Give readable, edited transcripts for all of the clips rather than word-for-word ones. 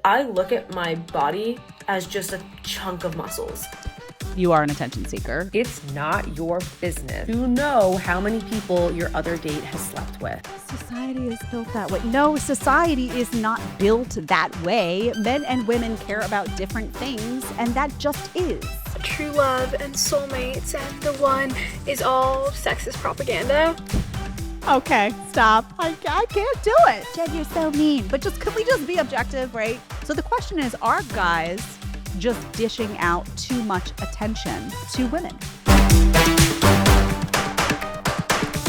I look at my body as just a chunk of muscles. You are an attention seeker. It's not your business to know how many people your other date has slept with. Society is built that way. No, society is not built that way. Men and women care about different things, and that just is. True love and soulmates, and the one is all sexist propaganda. Okay, stop. I can't do it. Jed, you're so mean. But can we just be objective, right? So the question is, are guys just dishing out too much attention to women?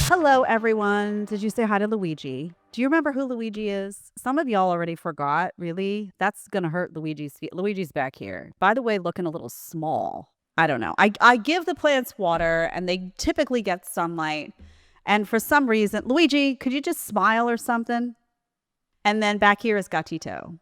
Hello, everyone. Did you say hi to Luigi? Do you remember who Luigi is? Some of y'all already forgot, really. That's going to hurt Luigi's feet. Luigi's back here. By the way, looking a little small. I don't know. I give the plants water, and they typically get sunlight. And for some reason, Luigi, could you just smile or something? And then back here is Gatito.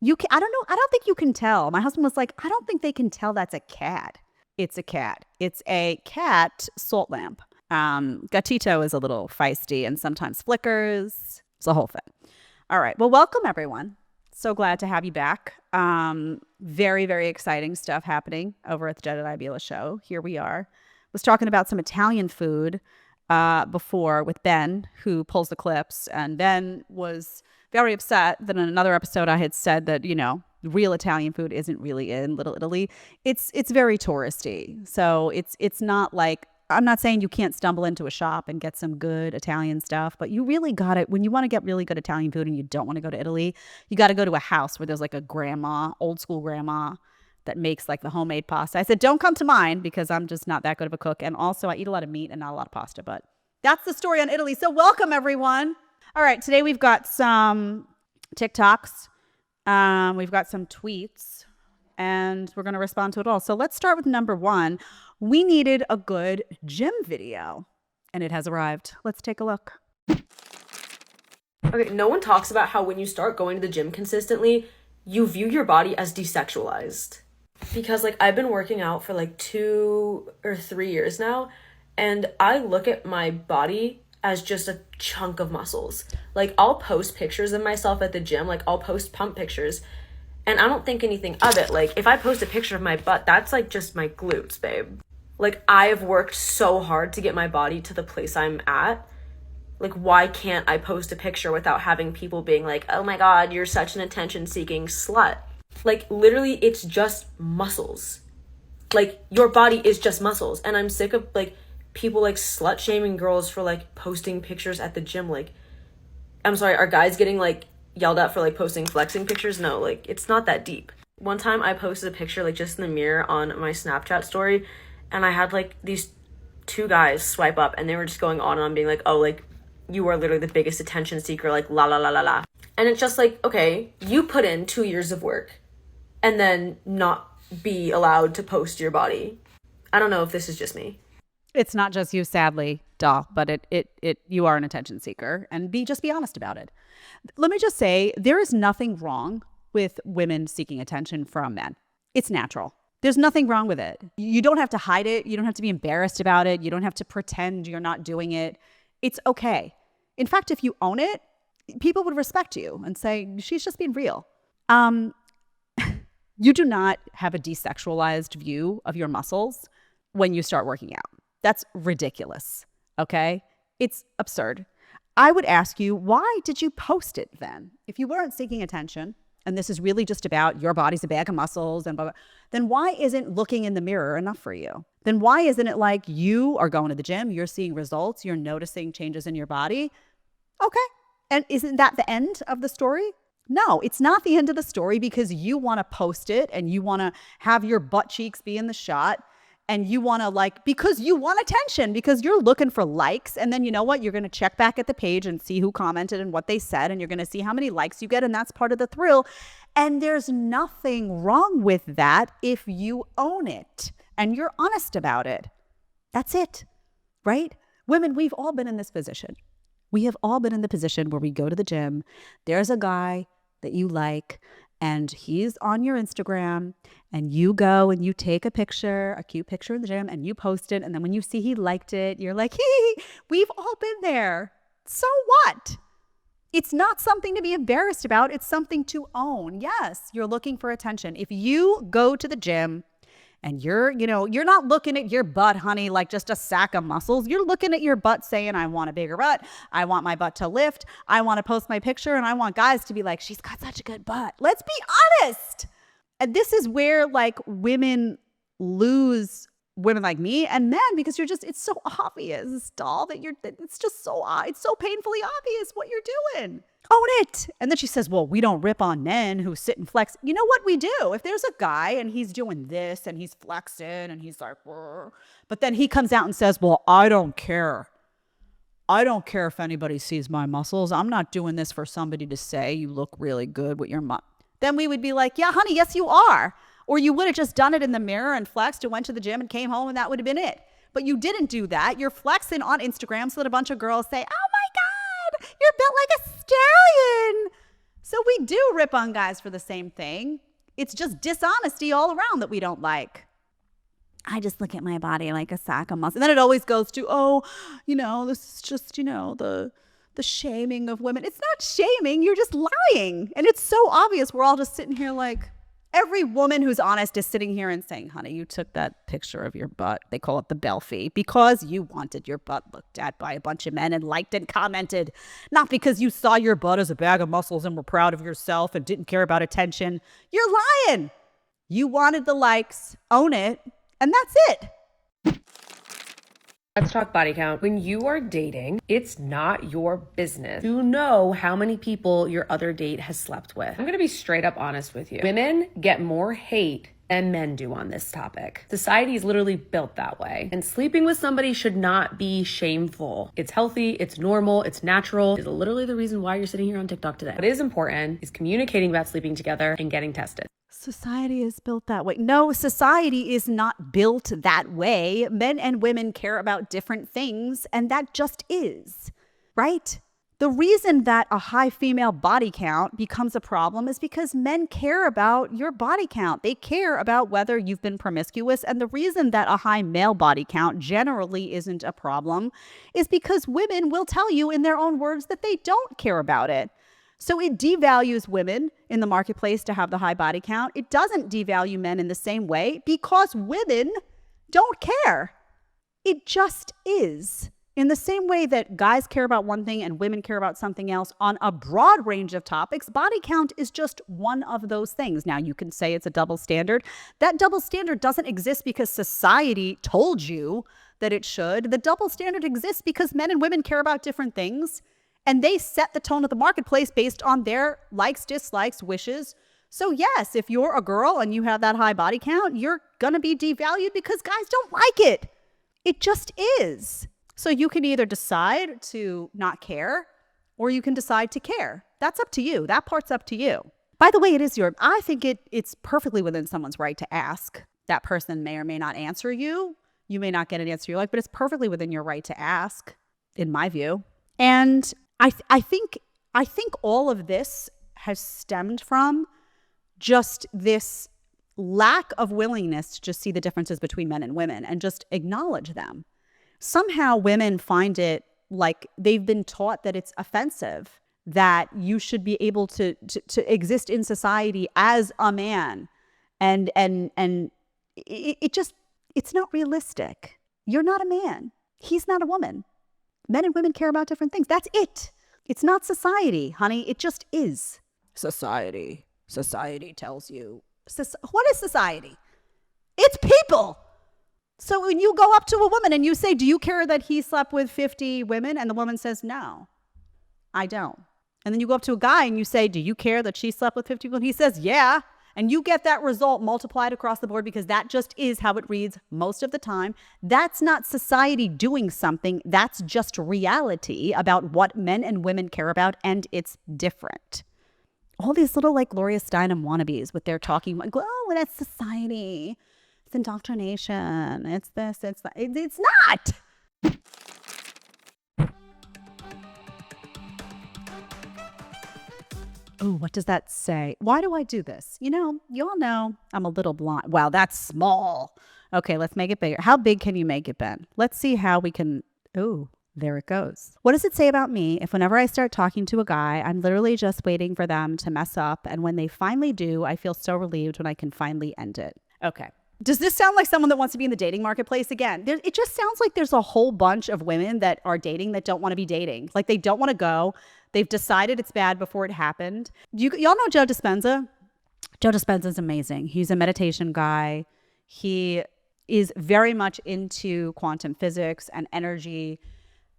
I don't know. I don't think you can tell. My husband was like, I don't think they can tell that's a cat. It's a cat. It's a cat salt lamp. Gatito is a little feisty and sometimes flickers. It's a whole thing. All right. Well, welcome, everyone. So glad to have you back. Very, very exciting stuff happening over at the Jedediah Bila show. Here we are. Was talking about some Italian food before with Ben, who pulls the clips. And Ben was very upset that in another episode I had said that, real Italian food isn't really in Little Italy. It's very touristy. So it's not like, I'm not saying you can't stumble into a shop and get some good Italian stuff, but you really got it. When you want to get really good Italian food and you don't want to go to Italy, you got to go to a house where there's like a grandma, old school grandma that makes like the homemade pasta. I said, don't come to mine because I'm just not that good of a cook. And also I eat a lot of meat and not a lot of pasta, but that's the story on Italy. So welcome, everyone. All right, today we've got some TikToks, we've got some tweets, and we're going to respond to it all. So let's start with number one. We needed a good gym video, and it has arrived. Let's take a look. Okay, no one talks about how when you start going to the gym consistently, you view your body as desexualized. Because I've been working out for 2 or 3 years now, and I look at my body as just a chunk of muscles. I'll post pictures of myself at the gym. I'll post pump pictures, and I don't think anything of it. If I post a picture of my butt, that's just my glutes, babe. I've worked so hard to get my body to the place I'm at. Why can't I post a picture without having people being like, oh my God, you're such an attention-seeking slut? Literally, it's just muscles. Your body is just muscles. And I'm sick of, people slut-shaming girls for, posting pictures at the gym. I'm sorry, are guys getting, yelled at for, posting flexing pictures? No, it's not that deep. One time I posted a picture, just in the mirror on my Snapchat story, and I had, these 2 guys swipe up, and they were just going on and on being like, oh, you are literally the biggest attention seeker, la la la la la. And it's just okay, you put in 2 years of work and then not be allowed to post your body. I don't know if this is just me. It's not just you, sadly, doll, but you are an attention seeker, and just be honest about it. Let me just say, there is nothing wrong with women seeking attention from men. It's natural. There's nothing wrong with it. You don't have to hide it. You don't have to be embarrassed about it. You don't have to pretend you're not doing it. It's okay. In fact, if you own it, people would respect you and say, she's just being real. You do not have a desexualized view of your muscles when you start working out. That's ridiculous, okay? It's absurd. I would ask you, why did you post it then? If you weren't seeking attention, and this is really just about your body's a bag of muscles and blah, blah, then why isn't looking in the mirror enough for you? Then why isn't it you are going to the gym, you're seeing results, you're noticing changes in your body? Okay. And isn't that the end of the story? No, it's not the end of the story because you want to post it and you want to have your butt cheeks be in the shot. And you want to because you want attention, because you're looking for likes. And then you know what? You're going to check back at the page and see who commented and what they said. And you're going to see how many likes you get. And that's part of the thrill. And there's nothing wrong with that if you own it and you're honest about it. That's it, right? Women, we've all been in this position. We have all been in the position where we go to the gym. There's a guy that you like, and he's on your Instagram, and you go and you take a picture, a cute picture in the gym, and you post it. And then when you see he liked it, you're like, hee, we've all been there. So what? It's not something to be embarrassed about. It's something to own. Yes, you're looking for attention. If you go to the gym and you're not looking at your butt, honey, like just a sack of muscles. You're looking at your butt saying, I want a bigger butt. I want my butt to lift. I want to post my picture. And I want guys to be like, she's got such a good butt. Let's be honest. And this is where like women lose women like me and men, because it's so obvious, doll, that it's just so, it's so painfully obvious what you're doing. Own it. And then she says, well, we don't rip on men who sit and flex. You know what we do? If there's a guy and he's doing this and he's flexing and he's like, "Brr," but then he comes out and says, well, I don't care. I don't care if anybody sees my muscles. I'm not doing this for somebody to say you look really good with your Then we would be like, yeah, honey, yes, you are. Or you would have just done it in the mirror and flexed and went to the gym and came home and that would have been it. But you didn't do that. You're flexing on Instagram so that a bunch of girls say, oh my God, you're built like a stallion. So we do rip on guys for the same thing. It's just dishonesty all around that we don't like. I just look at my body like a sack of muscle. And then it always goes to, this is just, the shaming of women. It's not shaming. You're just lying. And it's so obvious. We're all just sitting here like, every woman who's honest is sitting here and saying, honey, you took that picture of your butt. They call it the belfie, because you wanted your butt looked at by a bunch of men and liked and commented, not because you saw your butt as a bag of muscles and were proud of yourself and didn't care about attention. You're lying. You wanted the likes, own it, and that's it. Let's talk body count. When you are dating, it's not your business to know how many people your other date has slept with. I'm gonna be straight up honest with you. Women get more hate than men do on this topic. Society is literally built that way. And sleeping with somebody should not be shameful. It's healthy, it's normal, it's natural. It's literally the reason why you're sitting here on TikTok today. What is important is communicating about sleeping together and getting tested. Society is built that way. No, society is not built that way. Men and women care about different things, and that just is, right? The reason that a high female body count becomes a problem is because men care about your body count. They care about whether you've been promiscuous. And the reason that a high male body count generally isn't a problem is because women will tell you in their own words that they don't care about it. So it devalues women in the marketplace to have the high body count. It doesn't devalue men in the same way because women don't care. It just is. In the same way that guys care about one thing and women care about something else on a broad range of topics, body count is just one of those things. Now, you can say it's a double standard. That double standard doesn't exist because society told you that it should. The double standard exists because men and women care about different things. And they set the tone of the marketplace based on their likes, dislikes, wishes. So yes, if you're a girl and you have that high body count, you're going to be devalued because guys don't like it. It just is. So you can either decide to not care or you can decide to care. That's up to you. That part's up to you. By the way, I think it's perfectly within someone's right to ask. That person may or may not answer you. You may not get an answer you like, but it's perfectly within your right to ask, in my view. And I think all of this has stemmed from just this lack of willingness to just see the differences between men and women and just acknowledge them. Somehow women find it like they've been taught that it's offensive, that you should be able to exist in society as a man. And it's not realistic. You're not a man. He's not a woman. Men and women care about different things. That's it. It's not society, honey. It just is. Society. Society tells you. What is society? It's people. So when you go up to a woman and you say, do you care that he slept with 50 women? And the woman says, no, I don't. And then you go up to a guy and you say, do you care that she slept with 50 women? He says, yeah. And you get that result multiplied across the board because that just is how it reads most of the time. That's not society doing something. That's just reality about what men and women care about, and it's different. All these little like Gloria Steinem wannabes with their talking, like, oh, that's society. It's indoctrination. It's this, it's that. It's not. Oh, what does that say? Why do I do this? You all know I'm a little blonde. Wow, that's small. Okay, let's make it bigger. How big can you make it, Ben? Let's see how we can. Oh, There it goes. What does it say about me if whenever I start talking to a guy, I'm literally just waiting for them to mess up, and when they finally do, I feel so relieved when I can finally end it? Okay. Does this sound like someone that wants to be in the dating marketplace again? It just sounds like there's a whole bunch of women that are dating that don't want to be dating. Like they don't want to go. They've decided it's bad before it happened. Y'all know Joe Dispenza? Joe Dispenza is amazing. He's a meditation guy. He is very much into quantum physics and energy.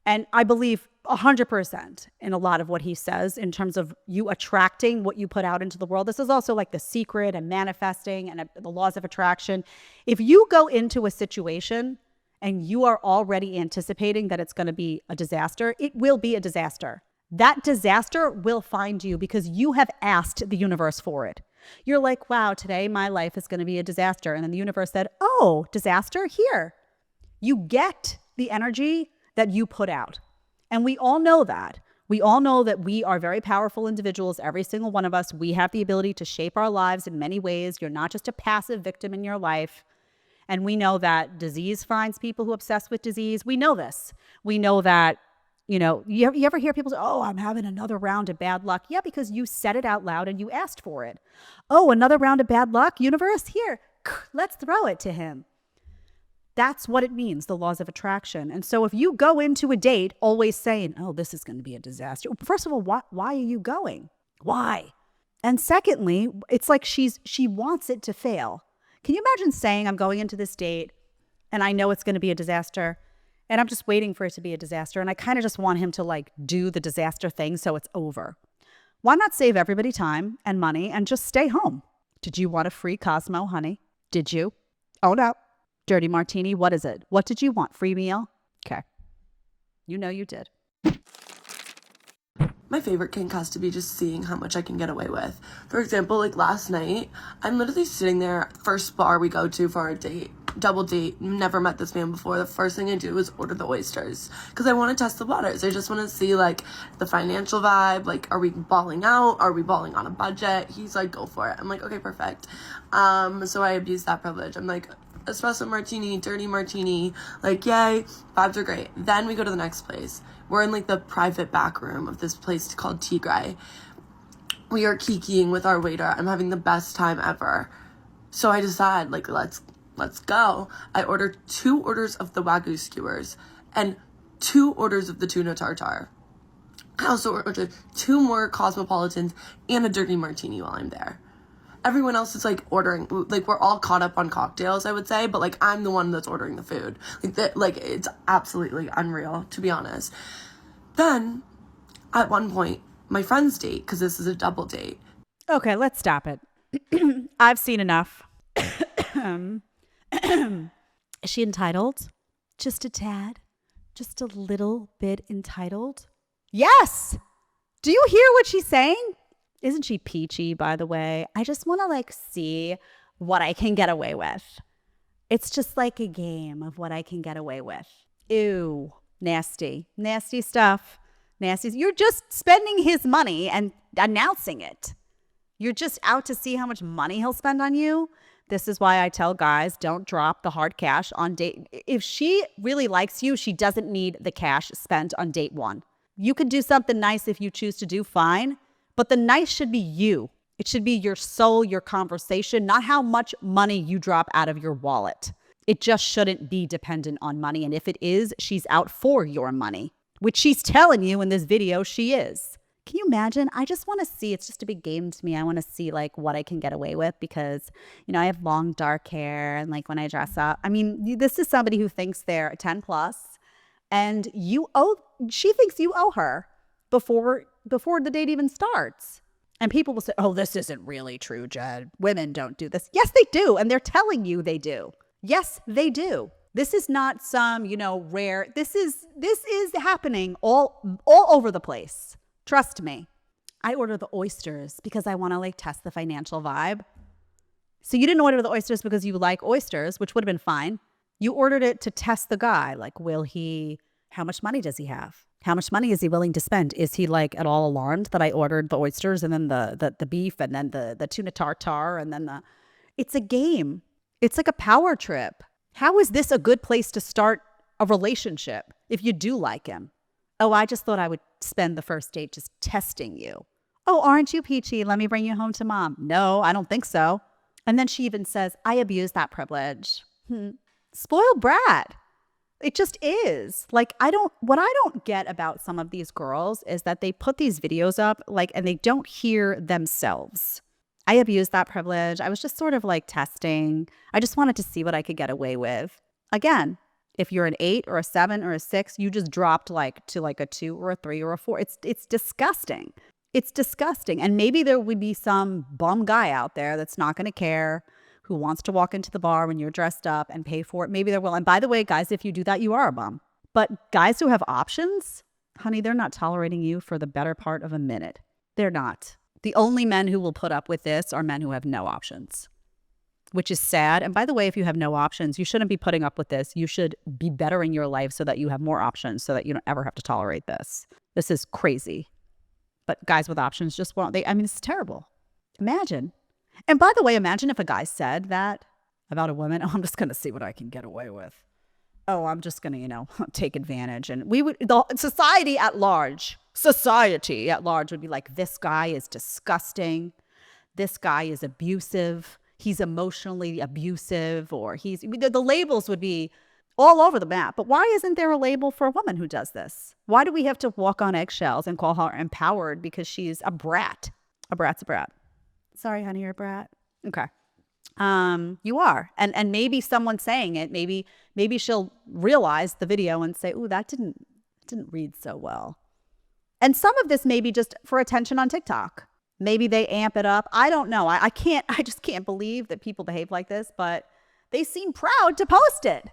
And I believe 100% in a lot of what he says in terms of you attracting what you put out into the world. This is also like The Secret and manifesting and the laws of attraction. If you go into a situation and you are already anticipating that it's going to be a disaster, it will be a disaster. That disaster will find you because you have asked the universe for it. You're like, wow, today my life is going to be a disaster. And then the universe said, oh, disaster, here. You get the energy that you put out. And we all know that. We all know that we are very powerful individuals, every single one of us. We have the ability to shape our lives in many ways. You're not just a passive victim in your life. And we know that disease finds people who obsess with disease. We know this. We know that, you ever hear people say, oh, I'm having another round of bad luck. Yeah, because you said it out loud and you asked for it. Oh, another round of bad luck? Universe, here, let's throw it to him. That's what it means, the laws of attraction. And so if you go into a date always saying, oh, this is going to be a disaster. First of all, why are you going? Why? And secondly, it's like she wants it to fail. Can you imagine saying, I'm going into this date and I know it's going to be a disaster and I'm just waiting for it to be a disaster. And I kind of just want him to like do the disaster thing so it's over. Why not save everybody time and money and just stay home? Did you want a free Cosmo, honey? Did you? Oh, no. Dirty martini, what is it? What did you want? Free meal? Okay. You know you did. My favorite kink has to be just seeing how much I can get away with. For example, like last night, I'm literally sitting there, first bar we go to for our date, double date, never met this man before. The first thing I do is order the oysters because I want to test the waters. I just want to see like the financial vibe. Like, are we balling out? Are we balling on a budget? He's like, go for it. I'm like, okay, perfect. So I abuse that privilege. I'm like, espresso martini, dirty martini, like, yay, vibes are great. Then we go to the next place. We're in like the private back room of this place called Tigray. We are kikiing with our waiter. I'm having the best time ever. So I decide, like, let's go. I order 2 orders of the Wagyu skewers and 2 orders of the tuna tartare. I also ordered 2 more Cosmopolitans and a dirty martini while I'm there. Everyone else is like ordering, like we're all caught up on cocktails, I would say, but like I'm the one that's ordering the food. Like it's absolutely unreal, to be honest. Then at one point, my friend's date, because this is a double date. Okay, let's stop it. I've seen enough. Is she entitled? Just a tad? Just a little bit entitled? Yes! Do you hear what she's saying? Isn't she peachy, by the way? I just want to like see what I can get away with. It's just like a game of what I can get away with. Ew, nasty. Nasty stuff. Nasty. You're just spending his money and announcing it. You're just out to see how much money he'll spend on you. This is why I tell guys, don't drop the hard cash on date. If she really likes you, she doesn't need the cash spent on date 1. You could do something nice if you choose to do, fine. But the nice should be you. It should be your soul, your conversation, not how much money you drop out of your wallet. It just shouldn't be dependent on money. And if it is, she's out for your money, which she's telling you in this video she is. Can you imagine? I just want to see, it's just a big game to me. I want to see like what I can get away with because, I have long dark hair and like when I dress up, I mean, this is somebody who thinks they're a 10 plus and she thinks you owe her before the date even starts. And people will say, oh, this isn't really true, Jed. Women don't do this. Yes, they do. And they're telling you they do. Yes, they do. This is not some, rare. This is happening all over the place. Trust me. I order the oysters because I want to like test the financial vibe. So you didn't order the oysters because you like oysters, which would have been fine. You ordered it to test the guy. Like, how much money does he have? How much money is he willing to spend? Is he like at all alarmed that I ordered the oysters and then the beef and then the tuna tartare and then it's a game. It's like a power trip. How is this a good place to start a relationship if you do like him. Oh, I just thought I would spend the first date just testing you. Oh, aren't you peachy? Let me bring you home to mom. No, I don't think so. And then she even says, I abuse that privilege. Spoiled brat. It just is. Like, what I don't get about some of these girls is that they put these videos up, like, and they don't hear themselves. I abused that privilege. I was just sort of like testing. I just wanted to see what I could get away with. Again, if you're an 8 or a 7 or a 6, you just dropped like to like a 2 or a 3 or a 4. It's disgusting. It's disgusting. And maybe there would be some bum guy out there that's not going to care, who wants to walk into the bar when you're dressed up and pay for it. Maybe there will. And by the way, guys, if you do that, you are a bum. But guys who have options, honey, they're not tolerating you for the better part of a minute. They're not. The only men who will put up with this are men who have no options, which is sad. And by the way, if you have no options, you shouldn't be putting up with this. You should be bettering your life so that you have more options, so that you don't ever have to tolerate this. This is crazy. But guys with options just won't. It's terrible. Imagine. And by the way, imagine if a guy said that about a woman. Oh, I'm just going to see what I can get away with. Oh, I'm just going to, take advantage. And society at large would be like, this guy is disgusting. This guy is abusive. He's emotionally abusive, or the labels would be all over the map. But why isn't there a label for a woman who does this? Why do we have to walk on eggshells and call her empowered because she's a brat? A brat's a brat. Sorry, honey, you're a brat. Okay. You are. And maybe someone saying it, maybe she'll realize the video and say, ooh, that didn't read so well. And some of this may be just for attention on TikTok. Maybe they amp it up. I don't know. I just can't believe that people behave like this, but they seem proud to post it.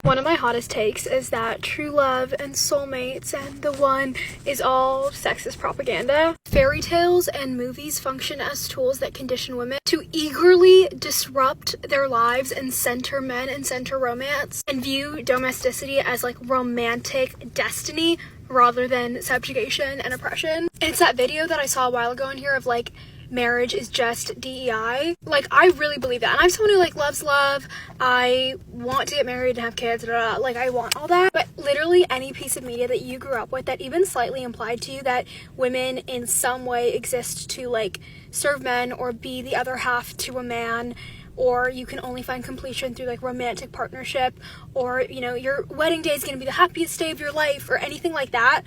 One of my hottest takes is that true love and soulmates and the one is all sexist propaganda. Fairy tales and movies function as tools that condition women to eagerly disrupt their lives and center men and center romance, and view domesticity as like romantic destiny rather than subjugation and oppression. And it's that video that I saw a while ago in here of like, marriage is just DEI. Like, I really believe that. And I'm someone who like loves love. I want to get married and have kids. Like, I want all that. But literally any piece of media that you grew up with that even slightly implied to you that women in some way exist to like serve men or be the other half to a man, or you can only find completion through like romantic partnership, or your wedding day is going to be the happiest day of your life, or anything like that.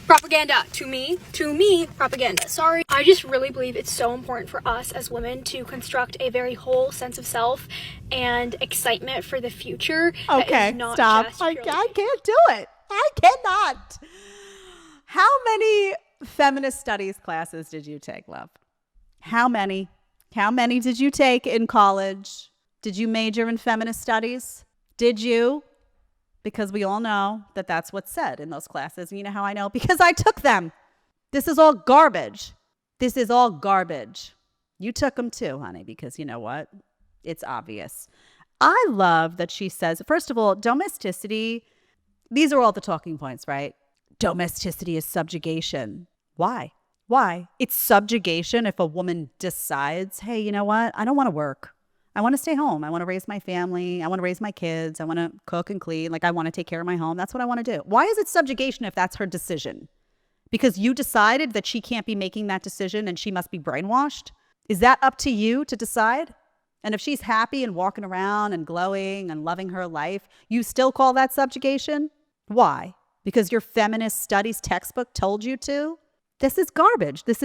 Propaganda. To me, propaganda. Sorry. I just really believe it's so important for us as women to construct a very whole sense of self and excitement for the future. Okay, stop. I can't do it. I cannot. How many feminist studies classes did you take, love? How many? How many did you take in college? Did you major in feminist studies? Did you? Because we all know that that's what's said in those classes. And you know how I know? Because I took them. This is all garbage. This is all garbage. You took them too, honey, because you know what? It's obvious. I love that she says, first of all, domesticity, these are all the talking points, right? Domesticity is subjugation. Why? Why? It's subjugation if a woman decides, hey, you know what? I don't want to work. I want to stay home. I want to raise my family. I want to raise my kids. I want to cook and clean. Like, I want to take care of my home. That's what I want to do. Why is it subjugation if that's her decision? Because you decided that she can't be making that decision and she must be brainwashed? Is that up to you to decide? And if she's happy and walking around and glowing and loving her life, you still call that subjugation? Why? Because your feminist studies textbook told you to? This is garbage. This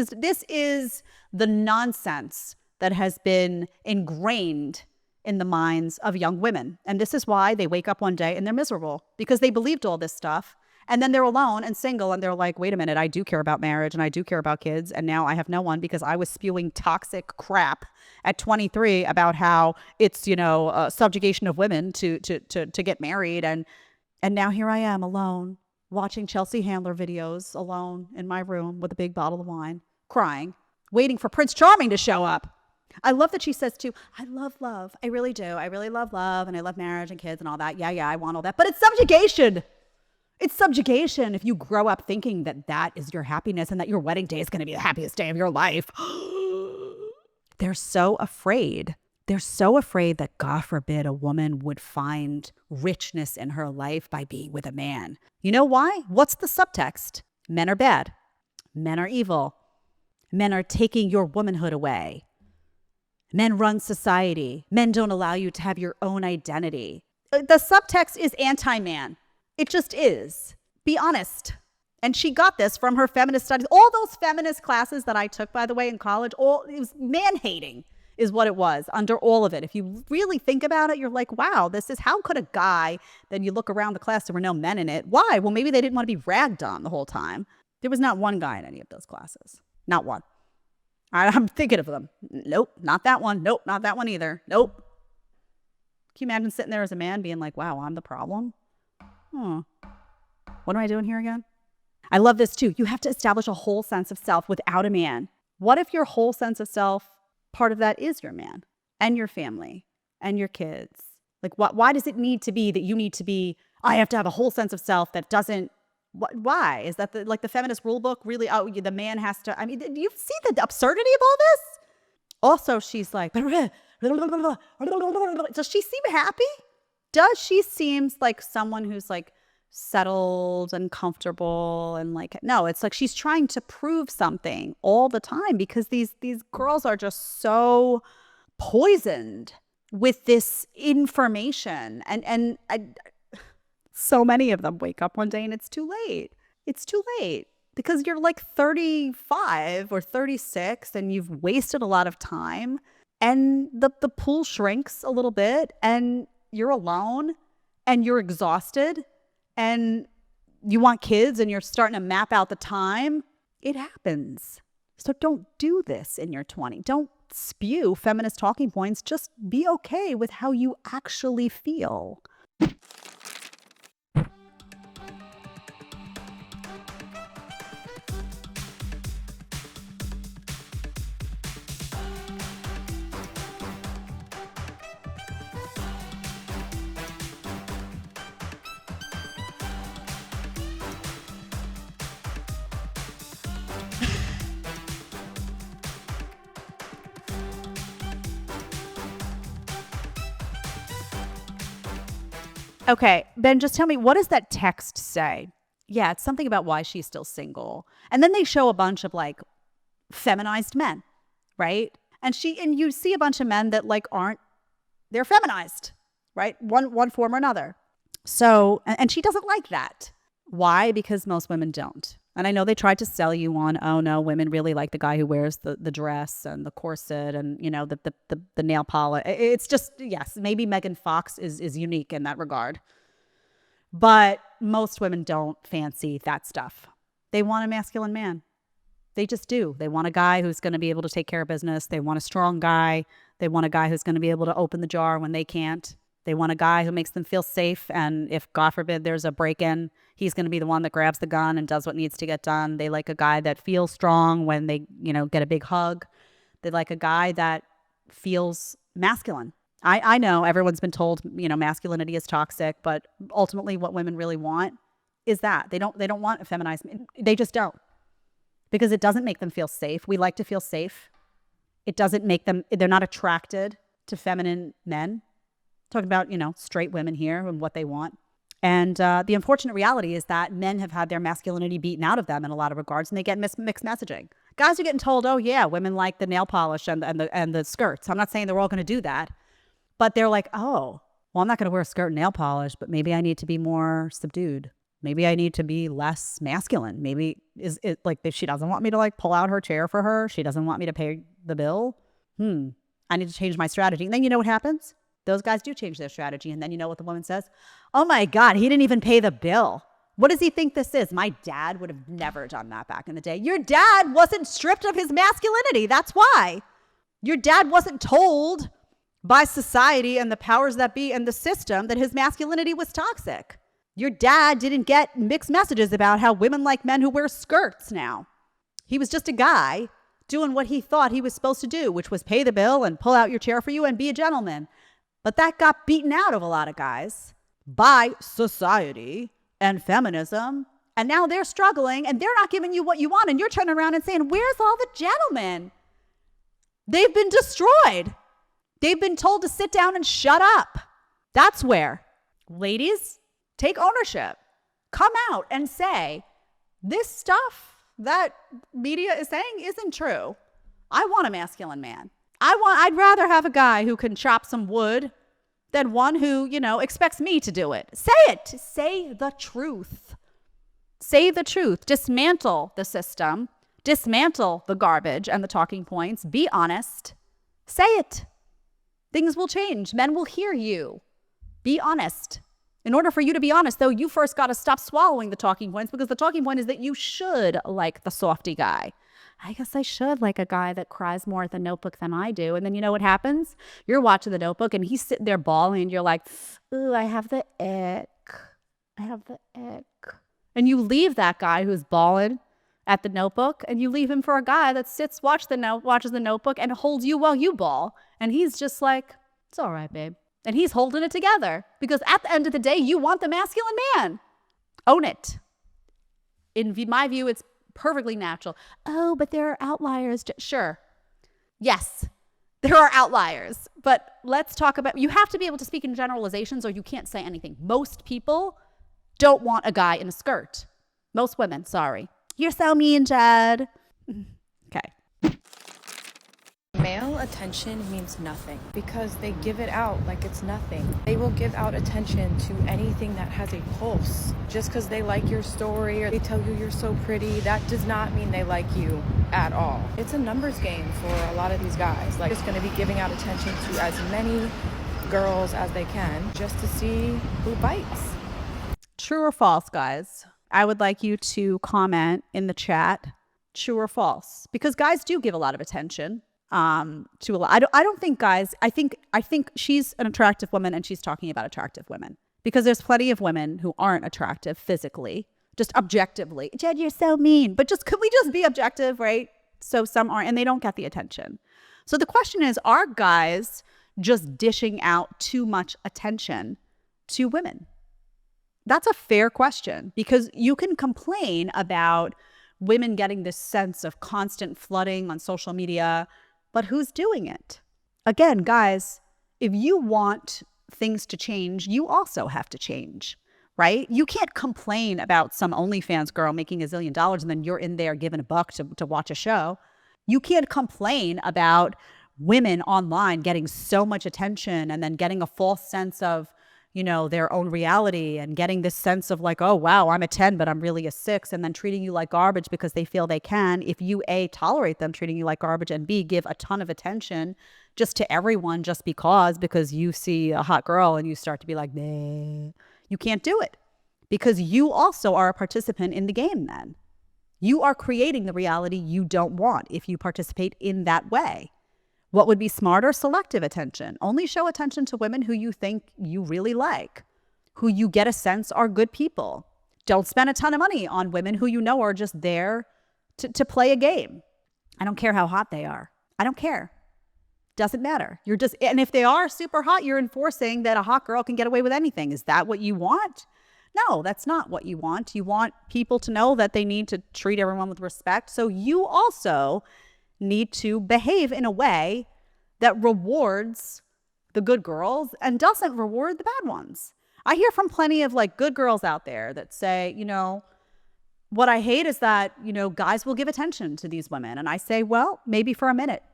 is the nonsense that has been ingrained in the minds of young women. And this is why they wake up one day and they're miserable, because they believed all this stuff. And then they're alone and single and they're like, wait a minute, I do care about marriage and I do care about kids. And now I have no one because I was spewing toxic crap at 23 about how it's, subjugation of women to get married. And now here I am alone, watching Chelsea Handler videos alone in my room with a big bottle of wine, crying, waiting for Prince Charming to show up. I love that she says too, I love love. I really do. I really love love and I love marriage and kids and all that. Yeah, I want all that. But it's subjugation. It's subjugation if you grow up thinking that that is your happiness and that your wedding day is going to be the happiest day of your life. They're so afraid They're so afraid that, God forbid, a woman would find richness in her life by being with a man. You know why? What's the subtext? Men are bad. Men are evil. Men are taking your womanhood away. Men run society. Men don't allow you to have your own identity. The subtext is anti-man. It just is. Be honest. And she got this from her feminist studies. All those feminist classes that I took, by the way, in college, it was man-hating is what it was under all of it. If you really think about it, you're like, wow, how could a guy, then you look around the class, there were no men in it. Why? Well, maybe they didn't want to be ragged on the whole time. There was not one guy in any of those classes. Not one. I'm thinking of them. Nope, not that one. Nope, not that one either. Nope. Can you imagine sitting there as a man being like, wow, I'm the problem? What am I doing here again? I love this too. You have to establish a whole sense of self without a man. What if your whole sense of self, part of that is your man and your family and your kids? Like, why does it need to be that you need to be, I have to have a whole sense of self that doesn't, why? Is that the feminist rule book really, the man has to, I mean, do you see the absurdity of all this? Also, she's like, does she seem happy? Does she seem like someone who's like settled and comfortable and like, no, it's like she's trying to prove something all the time because these girls are just so poisoned with this information. And so many of them wake up one day and it's too late. It's too late because you're like 35 or 36 and you've wasted a lot of time and the pool shrinks a little bit and you're alone and you're exhausted and you want kids and you're starting to map out the time. It happens. So don't do this in your 20s. Don't spew feminist talking points. Just be okay with how you actually feel. Okay, Ben, just tell me, what does that text say? Yeah, it's something about why she's still single. And then they show a bunch of like feminized men, right? And you see a bunch of men that like they're feminized, right? One form or another. So, and she doesn't like that. Why? Because most women don't. And I know they tried to sell you on, oh no, women really like the guy who wears the dress and the corset and, you know, the nail polish. It's just, yes, maybe Megan Fox is unique in that regard. But most women don't fancy that stuff. They want a masculine man. They just do. They want a guy who's going to be able to take care of business. They want a strong guy. They want a guy who's going to be able to open the jar when they can't. They want a guy who makes them feel safe. And if, God forbid, there's a break-in, he's going to be the one that grabs the gun and does what needs to get done. They like a guy that feels strong when they, get a big hug. They like a guy that feels masculine. I know everyone's been told, masculinity is toxic, but ultimately what women really want is that. They don't want a feminized man. They just don't. Because it doesn't make them feel safe. We like to feel safe. It doesn't make them, they're not attracted to feminine men. Talking about, straight women here and what they want. And the unfortunate reality is that men have had their masculinity beaten out of them in a lot of regards, and they get mixed messaging. Guys are getting told, oh yeah, women like the nail polish and the skirts. I'm not saying they're all going to do that, but they're like, oh, well, I'm not going to wear a skirt and nail polish, but maybe I need to be more subdued. Maybe I need to be less masculine. Maybe is it like if she doesn't want me to like pull out her chair for her, she doesn't want me to pay the bill. I need to change my strategy. And then you know what happens? Those guys do change their strategy. And then you know what the woman says? Oh my God, he didn't even pay the bill. What does he think this is? My dad would have never done that back in the day. Your dad wasn't stripped of his masculinity. That's why. Your dad wasn't told by society and the powers that be and the system that his masculinity was toxic. Your dad didn't get mixed messages about how women like men who wear skirts now. He was just a guy doing what he thought he was supposed to do, which was pay the bill and pull out your chair for you and be a gentleman. But that got beaten out of a lot of guys by society and feminism. And now they're struggling and they're not giving you what you want. And you're turning around and saying, where's all the gentlemen? They've been destroyed. They've been told to sit down and shut up. That's where. Ladies, take ownership. Come out and say, this stuff that media is saying isn't true. I want a masculine man. I'd rather have a guy who can chop some wood than one who, expects me to do it. Say it. Say the truth. Say the truth. Dismantle the system. Dismantle the garbage and the talking points. Be honest. Say it. Things will change. Men will hear you. Be honest. In order for you to be honest, though, you first got to stop swallowing the talking points, because the talking point is that you should like the softy guy. I guess I should like a guy that cries more at the Notebook than I do. And then you know what happens? You're watching the Notebook and he's sitting there bawling and you're like, ooh, I have the ick. I have the ick. And you leave that guy who's bawling at the Notebook and you leave him for a guy that sits, watches the Notebook and holds you while you bawl. And he's just like, it's all right, babe. And he's holding it together, because at the end of the day, you want the masculine man. Own it. In my view, it's perfectly natural. Oh, but there are outliers. Sure. Yes, there are outliers. But let's talk about, you have to be able to speak in generalizations or you can't say anything. Most people don't want a guy in a skirt. Most women, sorry. You're so mean, Jed. Okay. Male attention means nothing because they give it out like it's nothing. They will give out attention to anything that has a pulse. Just because they like your story or they tell you you're so pretty, that does not mean they like you at all. It's a numbers game for a lot of these guys. Like, just going to be giving out attention to as many girls as they can just to see who bites. True or false, guys? I would like you to comment in the chat, true or false, because guys do give a lot of attention. To a lot. I don't think guys, I think she's an attractive woman and she's talking about attractive women, because there's plenty of women who aren't attractive physically, just objectively. Jed, you're so mean. But could we just be objective, right? So some aren't, and they don't get the attention. So the question is, are guys just dishing out too much attention to women? That's a fair question, because you can complain about women getting this sense of constant flooding on social media, but who's doing it? Again, guys, if you want things to change, you also have to change, right? You can't complain about some OnlyFans girl making $1 zillion and then you're in there giving $1 to watch a show. You can't complain about women online getting so much attention and then getting a false sense of, their own reality and getting this sense of like, oh, wow, I'm a 10, but I'm really a 6, and then treating you like garbage because they feel they can. If you, A, tolerate them treating you like garbage, and B, give a ton of attention just to everyone just because you see a hot girl and you start to be like, nah, you can't do it, because you also are a participant in the game then. You are creating the reality you don't want if you participate in that way. What would be smarter? Selective attention. Only show attention to women who you think you really like, who you get a sense are good people. Don't spend a ton of money on women who you know are just there to play a game. I don't care how hot they are. I don't care. Doesn't matter. And if they are super hot, you're enforcing that a hot girl can get away with anything. Is that what you want? No, that's not what you want. You want people to know that they need to treat everyone with respect. So you also need to behave in a way that rewards the good girls and doesn't reward the bad ones. I hear from plenty of good girls out there that say, what I hate is that, guys will give attention to these women. And I say, well, maybe for a minute,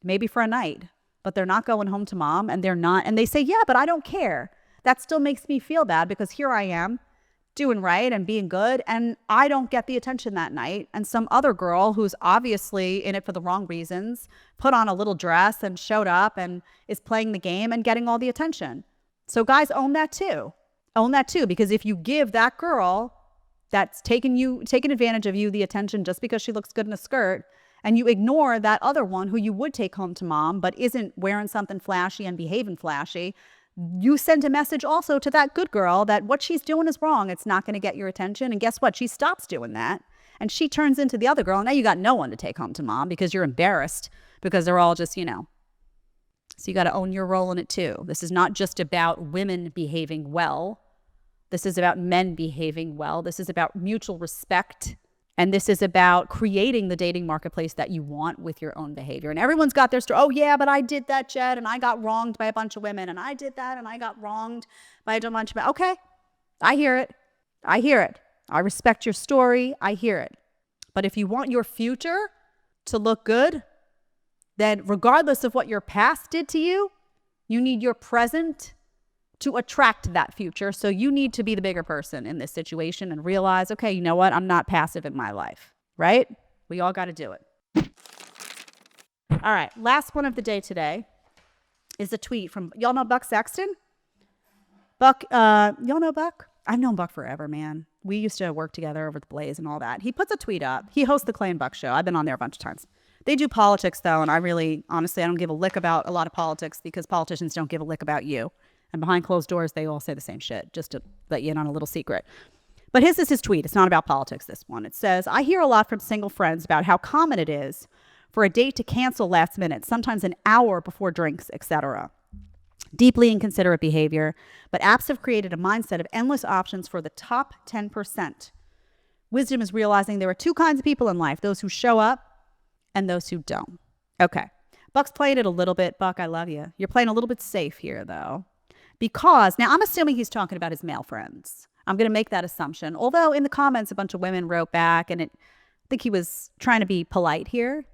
maybe for a night, but they're not going home to mom, and they're not. And they say, yeah, but I don't care. That still makes me feel bad, because here I am doing right and being good, and I don't get the attention that night. And some other girl who's obviously in it for the wrong reasons put on a little dress and showed up and is playing the game and getting all the attention. So guys, own that too. Own that too, because if you give that girl that's taking advantage of you the attention just because she looks good in a skirt, and you ignore that other one who you would take home to mom but isn't wearing something flashy and behaving flashy, you send a message also to that good girl that what she's doing is wrong. It's not going to get your attention. And guess what? She stops doing that. And she turns into the other girl. Now you got no one to take home to mom because you're embarrassed, because they're all just, So you got to own your role in it too. This is not just about women behaving well. This is about men behaving well. This is about mutual respect And this is about creating the dating marketplace that you want with your own behavior. And everyone's got their story. Oh, yeah, but I did that, Jed, and I got wronged by a bunch of women. And I did that, and I got wronged by a bunch of men. Okay, I hear it. I hear it. I respect your story. I hear it. But if you want your future to look good, then regardless of what your past did to you, you need your present to attract that future. So you need to be the bigger person in this situation and realize, okay, you know what? I'm not passive in my life, right? We all got to do it. All right. Last one of the day today is a tweet from, y'all know Buck Sexton? Buck, y'all know Buck? I've known Buck forever, man. We used to work together over the Blaze and all that. He puts a tweet up. He hosts the Clay and Buck show. I've been on there a bunch of times. They do politics, though, and I really, honestly, I don't give a lick about a lot of politics because politicians don't give a lick about you. And behind closed doors, they all say the same shit, just to let you in on a little secret. But his is his tweet. It's not about politics, this one. It says, I hear a lot from single friends about how common it is for a date to cancel last minute, sometimes an hour before drinks, etc. Deeply inconsiderate behavior, but apps have created a mindset of endless options for the top 10%. Wisdom is realizing there are two kinds of people in life, those who show up and those who don't. Okay. Buck's playing it a little bit. Buck, I love you. You're playing a little bit safe here, though. Because, now I'm assuming he's talking about his male friends. I'm going to make that assumption. Although in the comments, a bunch of women wrote back, and I think he was trying to be polite here.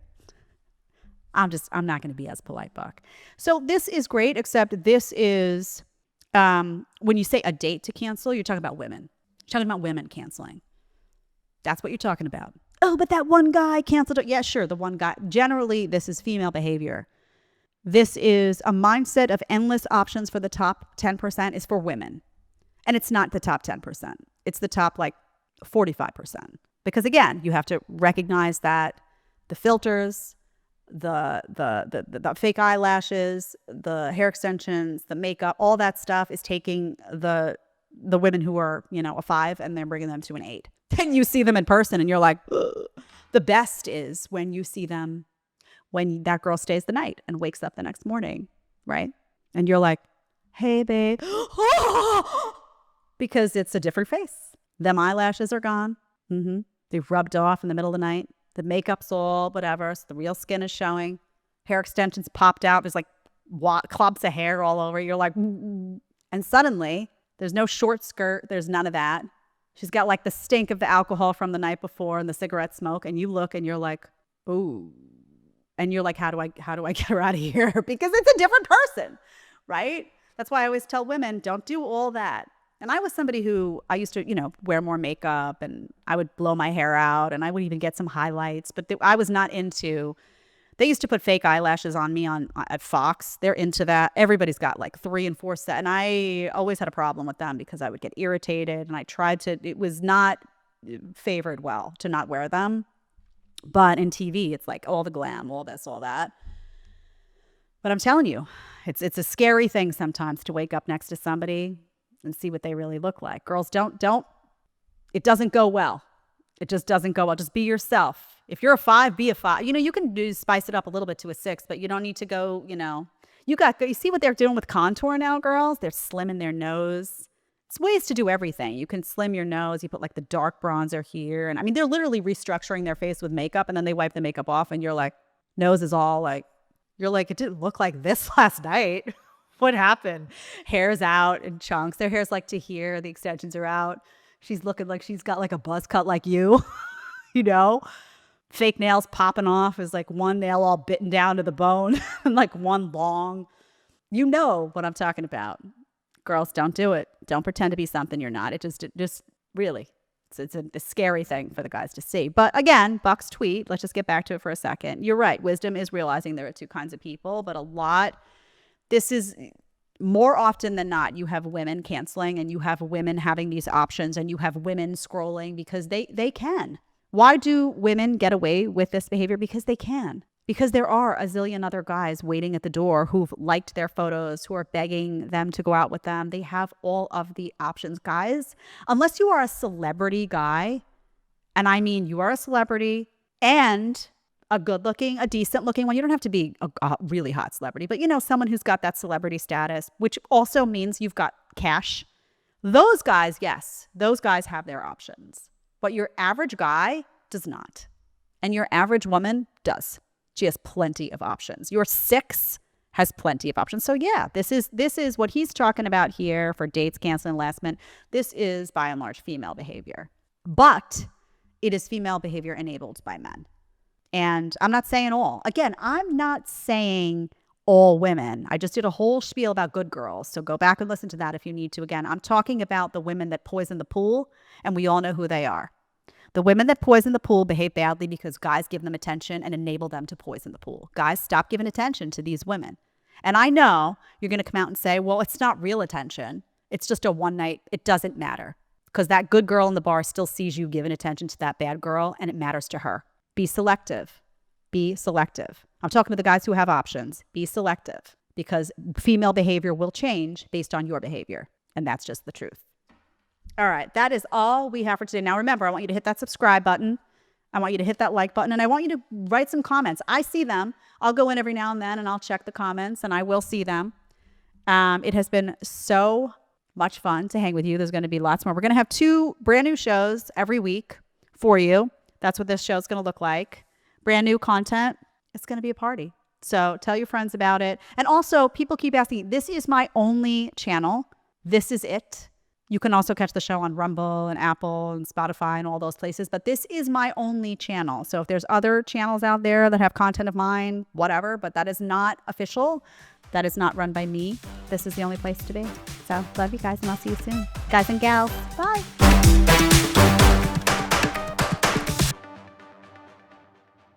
I'm not going to be as polite, Buck. So this is great, except this is, when you say a date to cancel, you're talking about women. You're talking about women canceling. That's what you're talking about. Oh, but that one guy canceled it. Yeah, sure, the one guy. Generally, this is female behavior. This is a mindset of endless options for the top 10% is for women. And it's not the top 10%. It's the top like 45%. Because again, you have to recognize that the filters, the fake eyelashes, the hair extensions, the makeup, all that stuff is taking the women who are, a 5 and they're bringing them to an 8. Then you see them in person and you're like, ugh. The best is when you see them when that girl stays the night and wakes up the next morning, right? And you're like, hey, babe. Because it's a different face. Them eyelashes are gone. They've rubbed off in the middle of the night. The makeup's all whatever. So the real skin is showing. Hair extensions popped out. There's like clumps of hair all over. You're like, and suddenly there's no short skirt. There's none of that. She's got like the stink of the alcohol from the night before and the cigarette smoke. And you look and you're like, ooh. And you're like, how do I get her out of here? Because it's a different person, right? That's why I always tell women, don't do all that. And I was somebody who I used to, wear more makeup and I would blow my hair out and I would even get some highlights. But I was not into, they used to put fake eyelashes on me at Fox. They're into that. Everybody's got like 3 and 4 set. And I always had a problem with them because I would get irritated and it was not favored well to not wear them. But in TV, it's like all the glam, all this, all that. But I'm telling you, it's a scary thing sometimes to wake up next to somebody and see what they really look like. Girls, don't. It doesn't go well. It just doesn't go well. Just be yourself. If you're a 5, be a 5. You can spice it up a little bit to a 6, but you don't need to go, you see what they're doing with contour now, girls? They're slimming their nose. It's ways to do everything. You can slim your nose. You put like the dark bronzer here. And I mean, they're literally restructuring their face with makeup and then they wipe the makeup off and you're like, nose is all like, you're like, it didn't look like this last night. What happened? Hair's out in chunks. Their hair's like to here. The extensions are out. She's looking like she's got like a buzz cut like you, Fake nails popping off is like one nail all bitten down to the bone and like one long. You know what I'm talking about. Girls, don't do it. Don't pretend to be something you're not. It just really, it's a scary thing for the guys to see. But again, Buck's tweet, let's just get back to it for a second. You're right. Wisdom is realizing there are two kinds of people, but this is more often than not, you have women canceling and you have women having these options and you have women scrolling because they can. Why do women get away with this behavior? Because they can. Because there are a zillion other guys waiting at the door who've liked their photos, who are begging them to go out with them. They have all of the options. Guys, unless you are a celebrity guy, and I mean you are a celebrity and a good-looking, a decent-looking one. You don't have to be a really hot celebrity, but someone who's got that celebrity status, which also means you've got cash. Those guys, yes, those guys have their options. But your average guy does not. And your average woman does. She has plenty of options. Your 6 has plenty of options. So yeah, this is what he's talking about here for dates, canceling last minute. This is by and large female behavior. But it is female behavior enabled by men. And I'm not saying all. Again, I'm not saying all women. I just did a whole spiel about good girls. So go back and listen to that if you need to. Again, I'm talking about the women that poison the pool, and we all know who they are. The women that poison the pool behave badly because guys give them attention and enable them to poison the pool. Guys, stop giving attention to these women. And I know you're going to come out and say, well, it's not real attention. It's just a one night. It doesn't matter because that good girl in the bar still sees you giving attention to that bad girl, and it matters to her. Be selective. Be selective. I'm talking to the guys who have options. Be selective because female behavior will change based on your behavior. And that's just the truth. All right. That is all we have for today. Now, remember, I want you to hit that subscribe button. I want you to hit that like button, and I want you to write some comments. I see them. I'll go in every now and then and I'll check the comments, and I will see them. It has been so much fun to hang with you. There's going to be lots more. We're going to have 2 brand new shows every week for you. That's what this show is going to look like. Brand new content. It's going to be a party. So tell your friends about it. And also, people keep asking, this is my only channel. This is it. You can also catch the show on Rumble and Apple and Spotify and all those places. But this is my only channel. So if there's other channels out there that have content of mine, whatever, but that is not official. That is not run by me. This is the only place to be. So love you guys, and I'll see you soon. Guys and gals, bye.